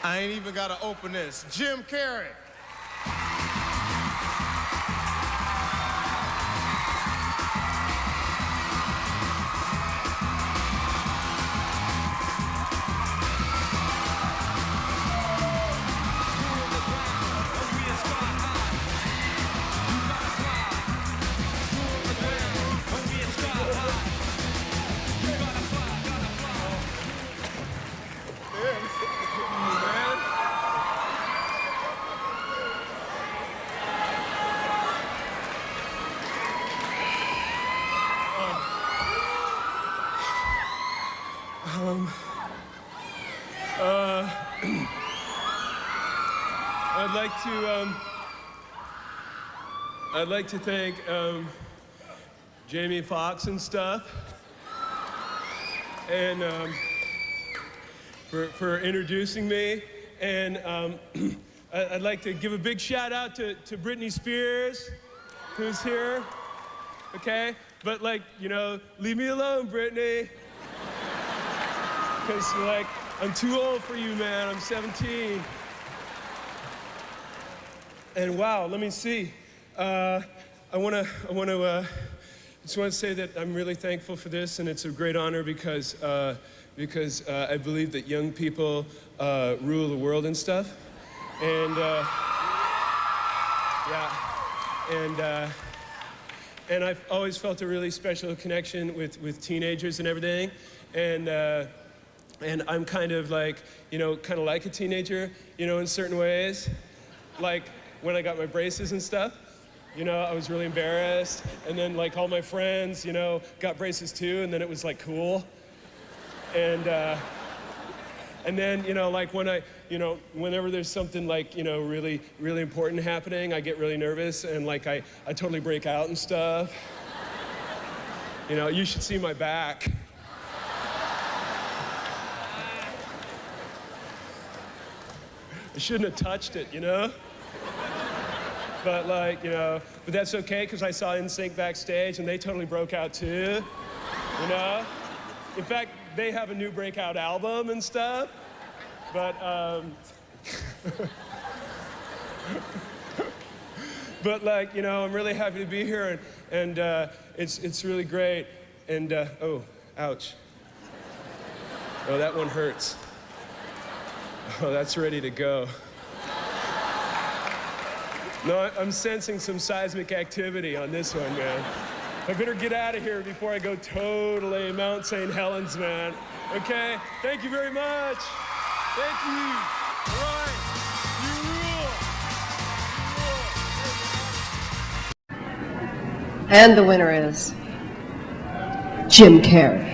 I ain't even got to open this. Jim Carrey. I'd like to thank Jamie Foxx and stuff, and for introducing me. And I'd like to give a big shout out to Britney Spears, who's here. Okay, but like, you know, leave me alone, Britney, because like I'm too old for you, man. I'm 17. And wow, let me see. I just want to say that I'm really thankful for this, and it's a great honor because I believe that young people rule the world and stuff, and and I've always felt a really special connection with teenagers and everything, and I'm kind of like, you know, kind of like a teenager, you know, in certain ways, like when I got my braces and stuff. You know, I was really embarrassed, and then like all my friends, you know, got braces too, and then it was like cool. And then, you know, like when whenever there's something like, you know, really, really important happening, I get really nervous, and like I totally break out and stuff. You know, you should see my back. I shouldn't have touched it, you know? But like, you know, but that's okay, because I saw NSYNC backstage and they totally broke out too, you know? In fact, they have a new breakout album and stuff, but, but like, you know, I'm really happy to be here, and it's really great, and, oh, ouch. Oh, that one hurts. Oh, that's ready to go. No, I'm sensing some seismic activity on this one, man. I better get out of here before I go totally Mount St. Helens, man. Okay? Thank you very much. Thank you. All right. You rule. And the winner is Jim Carrey.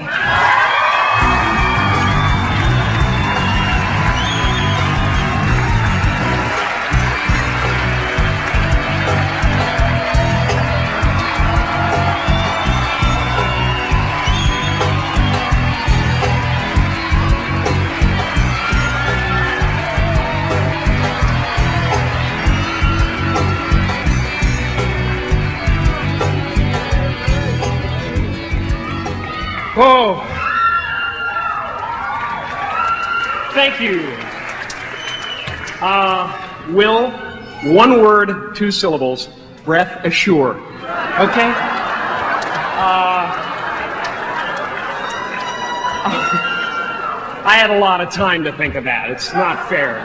Oh, thank you. Will, one word, 2 syllables, breath assured. Okay? I had a lot of time to think of that. It's not fair.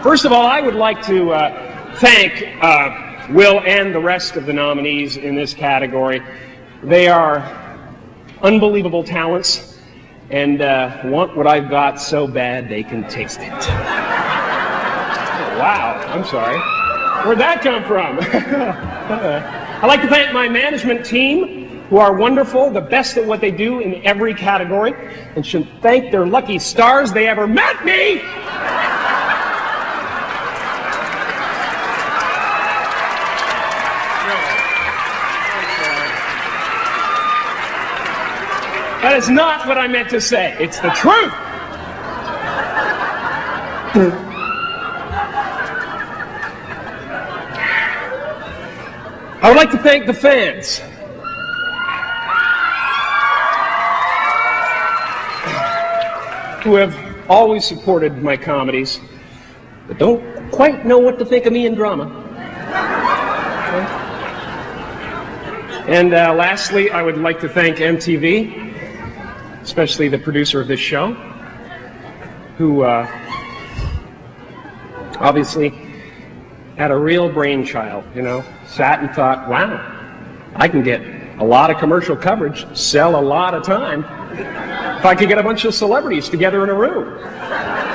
First of all, I would like to thank Will and the rest of the nominees in this category. They are unbelievable talents, and want what I've got so bad they can taste it. Oh, wow, I'm sorry. Where'd that come from? I'd like to thank my management team, who are wonderful, the best at what they do in every category, and should thank their lucky stars they ever met me! That is not what I meant to say. It's the truth. I would like to thank the fans. Who have always supported my comedies, but don't quite know what to think of me in drama. And lastly, I would like to thank MTV, especially the producer of this show, who obviously had a real brainchild, you know, sat and thought, wow, I can get a lot of commercial coverage, sell a lot of time, if I could get a bunch of celebrities together in a room.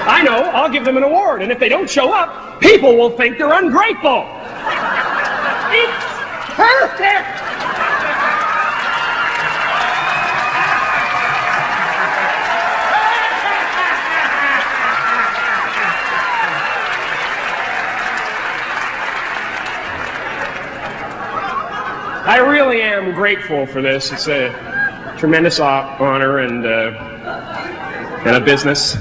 I know, I'll give them an award, and if they don't show up, people will think they're ungrateful. It's perfect! I really am grateful for this. It's a tremendous honor and a business.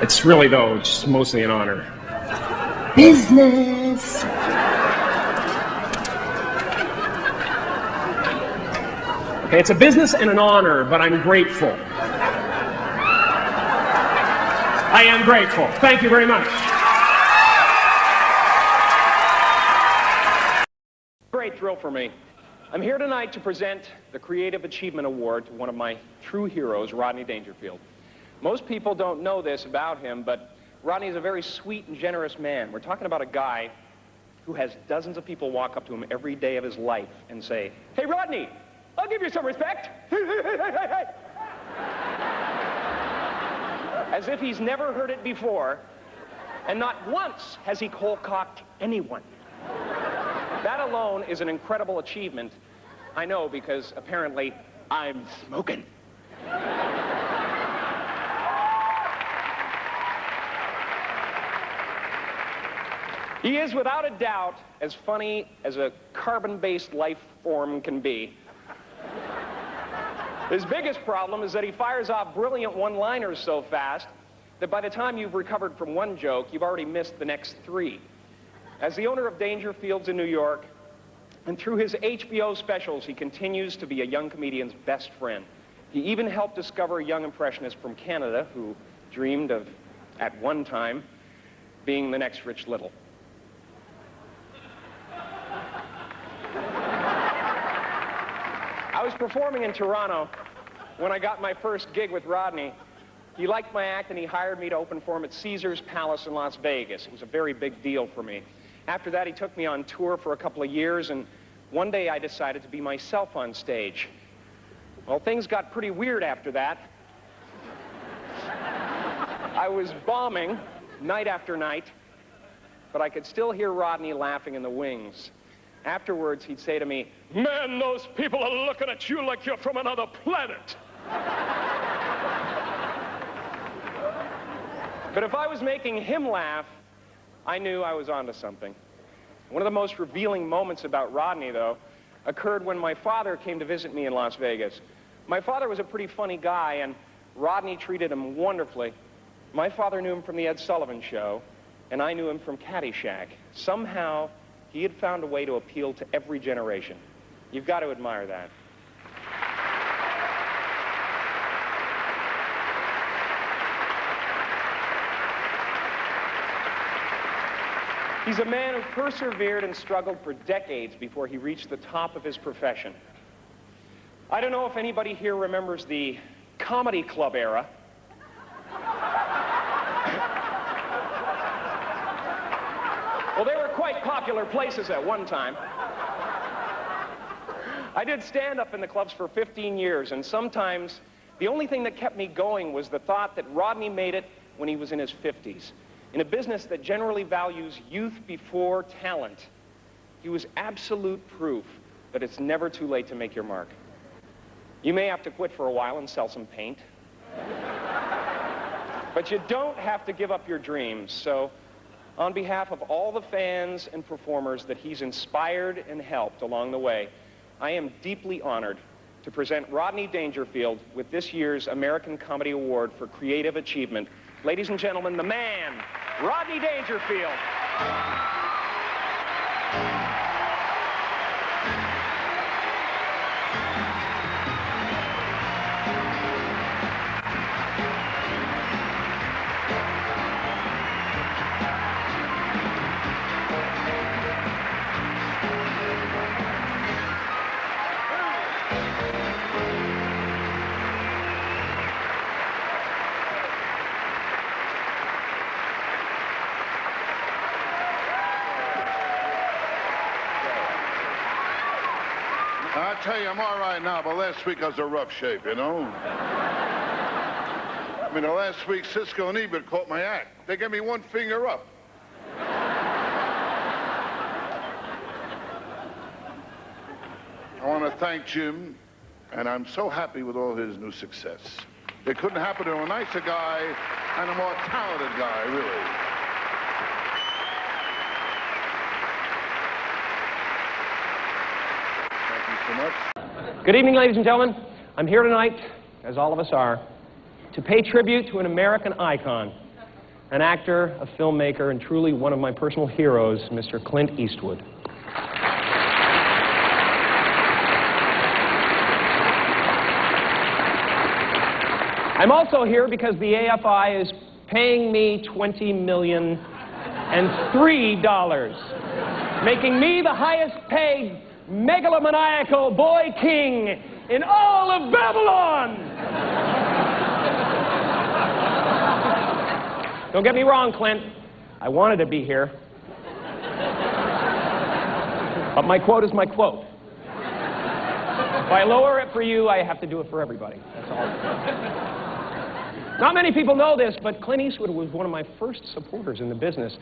It's really, though, just mostly an honor. Business. Okay, it's a business and an honor, but I'm grateful. I am grateful. Thank you very much. Great thrill for me. I'm here tonight to present the Creative Achievement Award to one of my true heroes, Rodney Dangerfield. Most people don't know this about him, but Rodney is a very sweet and generous man. We're talking about a guy who has dozens of people walk up to him every day of his life and say, "Hey, Rodney, I'll give you some respect." As if he's never heard it before, and not once has he cold-cocked anyone. That alone is an incredible achievement. I know, because apparently I'm smoking. He is, without a doubt, as funny as a carbon-based life form can be. His biggest problem is that he fires off brilliant one-liners so fast that by the time you've recovered from one joke, you've already missed the next three. As the owner of Dangerfields in New York, and through his HBO specials, he continues to be a young comedian's best friend. He even helped discover a young impressionist from Canada who dreamed of, at one time, being the next Rich Little. I was performing in Toronto when I got my first gig with Rodney. He liked my act and he hired me to open for him at Caesar's Palace in Las Vegas. It was a very big deal for me. After that, he took me on tour for a couple of years, and one day I decided to be myself on stage. Well, things got pretty weird after that. I was bombing night after night, but I could still hear Rodney laughing in the wings. Afterwards, he'd say to me, "Man, those people are looking at you like you're from another planet." But if I was making him laugh, I knew I was onto something. One of the most revealing moments about Rodney, though, occurred when my father came to visit me in Las Vegas. My father was a pretty funny guy, and Rodney treated him wonderfully. My father knew him from the Ed Sullivan Show, and I knew him from Caddyshack. Somehow, he had found a way to appeal to every generation. You've got to admire that. He's a man who persevered and struggled for decades before he reached the top of his profession. I don't know if anybody here remembers the comedy club era. Well, they were quite popular places at one time. I did stand-up in the clubs for 15 years, and sometimes the only thing that kept me going was the thought that Rodney made it when he was in his 50s. In a business that generally values youth before talent, he was absolute proof that it's never too late to make your mark. You may have to quit for a while and sell some paint, but you don't have to give up your dreams. So, on behalf of all the fans and performers that he's inspired and helped along the way, I am deeply honored to present Rodney Dangerfield with this year's American Comedy Award for Creative Achievement. Ladies and gentlemen, the man, Rodney Dangerfield. tell you, I'm all right now, but last week I was a rough shape, you know? I mean, the last week, Cisco and Ebert caught my act. They gave me one finger up. I want to thank Jim, and I'm so happy with all his new success. It couldn't happen to a nicer guy and a more talented guy, really. Thank you so much. Good evening, ladies and gentlemen. I'm here tonight, as all of us are, to pay tribute to an American icon, an actor, a filmmaker, and truly one of my personal heroes, Mr. Clint Eastwood. I'm also here because the AFI is paying me $20,003,000, making me the highest paid megalomaniacal boy king in all of Babylon. Don't get me wrong, Clint. I wanted to be here. But my quote is my quote. If I lower it for you, I have to do it for everybody. That's all. Not many people know this, but Clint Eastwood was one of my first supporters in the business.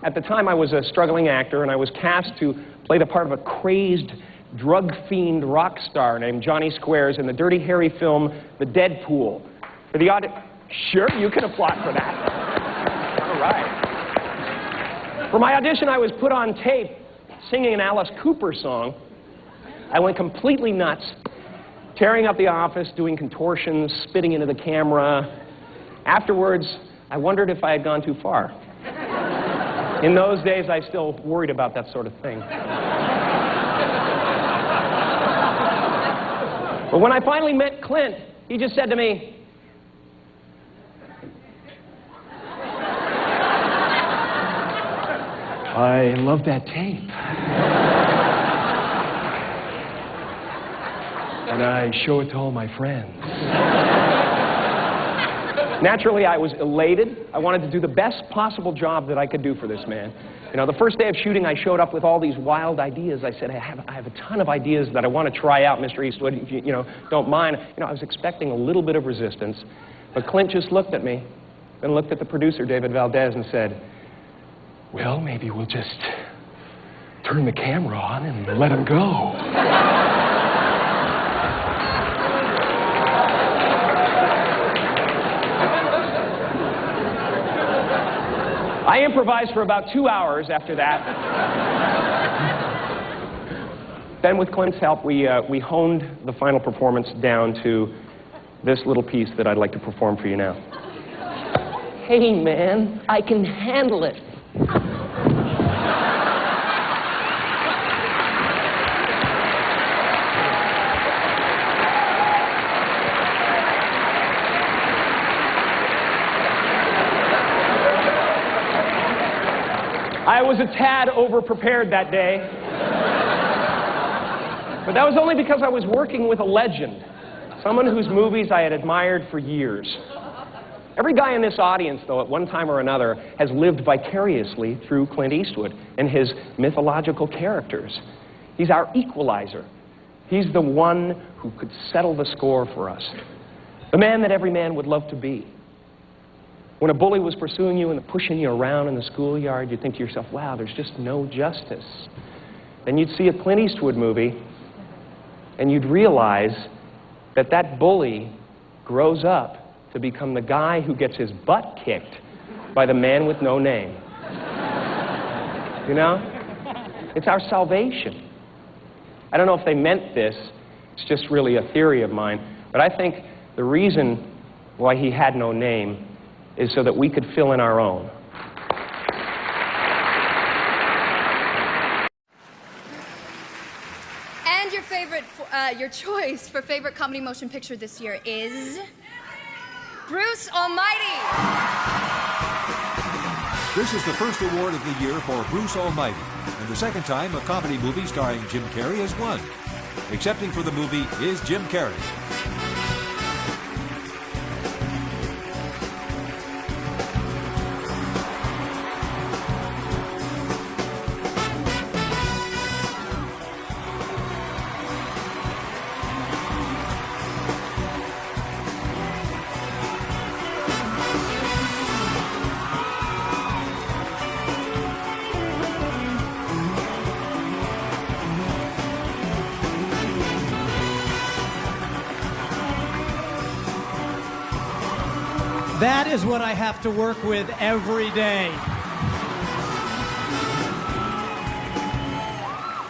At the time, I was a struggling actor, and I was cast to play the part of a crazed, drug-fiend rock star named Johnny Squares in the Dirty Harry film, The Deadpool. For the Sure, you can applaud for that. All right. For my audition, I was put on tape singing an Alice Cooper song. I went completely nuts, tearing up the office, doing contortions, spitting into the camera. Afterwards, I wondered if I had gone too far. In those days, I still worried about that sort of thing. But when I finally met Clint, he just said to me, "I love that tape. And I show it to all my friends." Naturally, I was elated. I wanted to do the best possible job that I could do for this man. You know, the first day of shooting, I showed up with all these wild ideas. I said, I have a ton of ideas that I want to try out, Mr. Eastwood, if you don't mind. You know, I was expecting a little bit of resistance. But Clint just looked at me, then looked at the producer, David Valdez, and said, "Well, maybe we'll just turn the camera on and let him go." I improvised for about 2 hours after that. Then with Clint's help, we honed the final performance down to this little piece that I'd like to perform for you now. Hey, man, I can handle it. I was a tad over-prepared that day. But that was only because I was working with a legend, someone whose movies I had admired for years. Every guy in this audience, though, at one time or another, has lived vicariously through Clint Eastwood and his mythological characters. He's our equalizer. He's the one who could settle the score for us. The man that every man would love to be. When a bully was pursuing you and pushing you around in the schoolyard, you'd think to yourself, wow, there's just no justice. Then you'd see a Clint Eastwood movie, and you'd realize that that bully grows up to become the guy who gets his butt kicked by the man with no name. You know? It's our salvation. I don't know if they meant this. It's just really a theory of mine. But I think the reason why he had no name is so that we could fill in our own. And your favorite, your choice for favorite comedy motion picture this year is Bruce Almighty. This is the first award of the year for Bruce Almighty, and the second time a comedy movie starring Jim Carrey has won. Accepting for the movie is Jim Carrey. That is what I have to work with every day.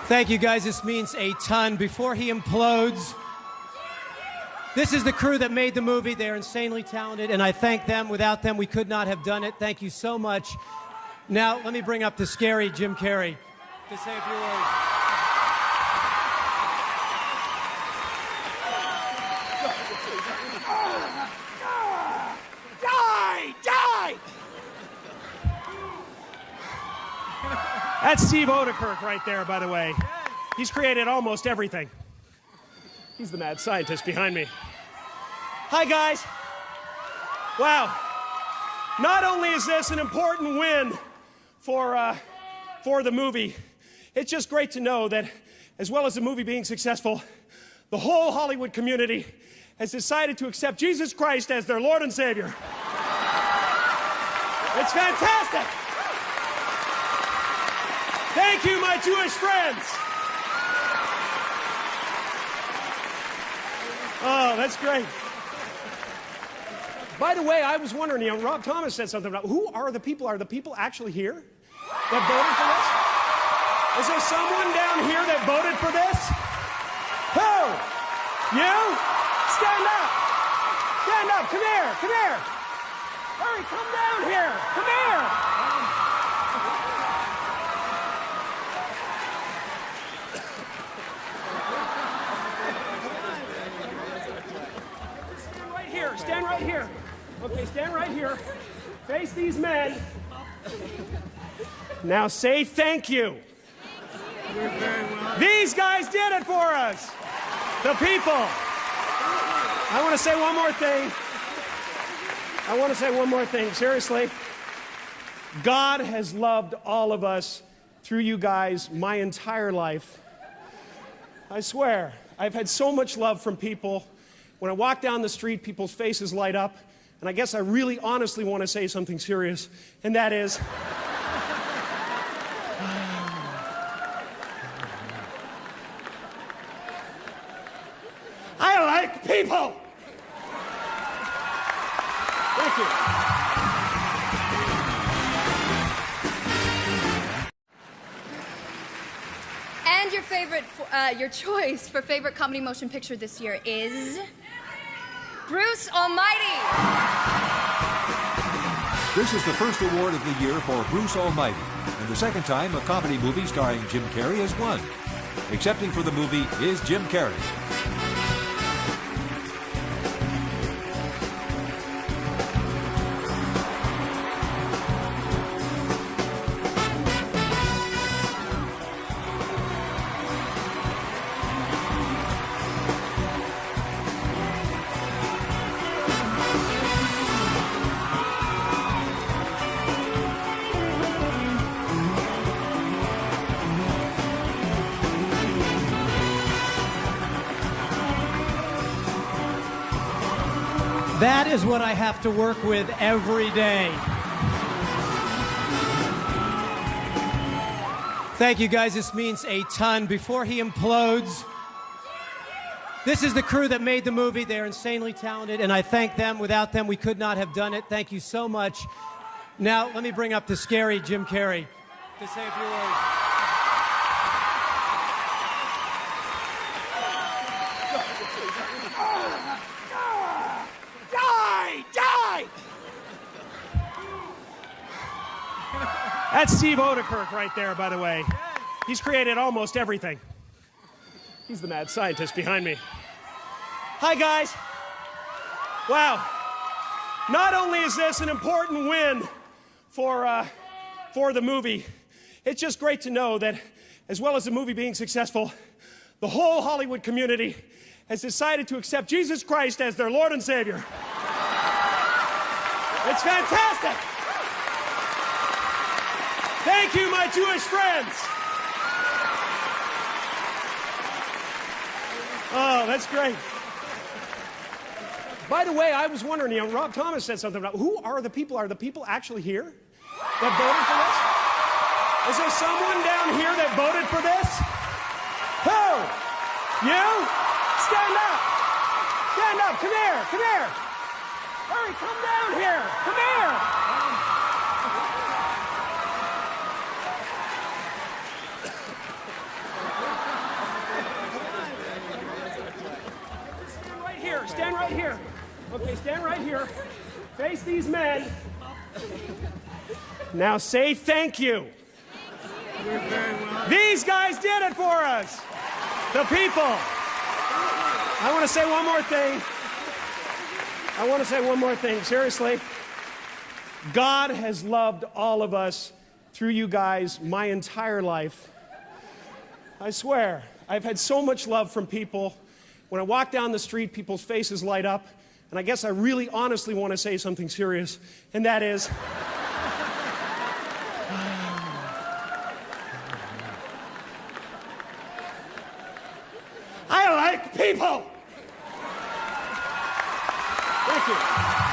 Thank you, guys. This means a ton. Before he implodes, this is the crew that made the movie. They're insanely talented, and I thank them. Without them, we could not have done it. Thank you so much. Now, let me bring up the scary Jim Carrey to say a few words. Die! That's Steve Odekirk right there, by the way. He's created almost everything. He's the mad scientist behind me. Hi, guys. Wow. Not only is this an important win for the movie, it's just great to know that, as well as the movie being successful, the whole Hollywood community has decided to accept Jesus Christ as their Lord and Savior. It's fantastic. Thank you, my Jewish friends. Oh, that's great. By the way, I was wondering, Rob Thomas said something about who are the people? Are the people actually here that voted for this? Is there someone down here that voted for this? Who? You? Stand up. Stand up. Come here. Come here. Hurry, come down here. Come here. Stand right here. Stand right here. Okay, stand right here. Face these men. Now say thank you. These guys did it for us. The people. I want to say one more thing. Seriously. God has loved all of us through you guys my entire life. I swear, I've had so much love from people. When I walk down the street, people's faces light up. And I guess I really honestly want to say something serious, and that is, I like people. Thank you. And your choice for favorite comedy motion picture this year is Bruce Almighty. This is the first award of the year for Bruce Almighty, and the second time a comedy movie starring Jim Carrey has won. Accepting for the movie is Jim Carrey. That is what I have to work with every day. Thank you, guys. This means a ton. Before he implodes, this is the crew that made the movie. They're insanely talented, and I thank them. Without them, we could not have done it. Thank you so much. Now, let me bring up the scary Jim Carrey to say a few words. Die! That's Steve Odekirk right there, by the way. He's created almost everything. He's the mad scientist behind me. Hi, guys. Wow. Not only is this an important win for the movie, it's just great to know that, as well as the movie being successful, the whole Hollywood community has decided to accept Jesus Christ as their Lord and Savior. It's fantastic. Thank you, my Jewish friends. Oh, that's great. By the way, I was wondering, Rob Thomas said something about who are the people? Are the people actually here that voted for this? Is there someone down here that voted for this? Who? You? Stand up. Stand up. Come here. Come here. Hurry, come down here. Come here. Stand right here. Stand right here. Okay, stand right here. Face these men. Now say thank you. These guys did it for us. The people. I want to say one more thing. Seriously. God has loved all of us through you guys my entire life. I swear, I've had so much love from people. When I walk down the street, people's faces light up. And I guess I really honestly want to say something serious, and that is, I like people! Thank you.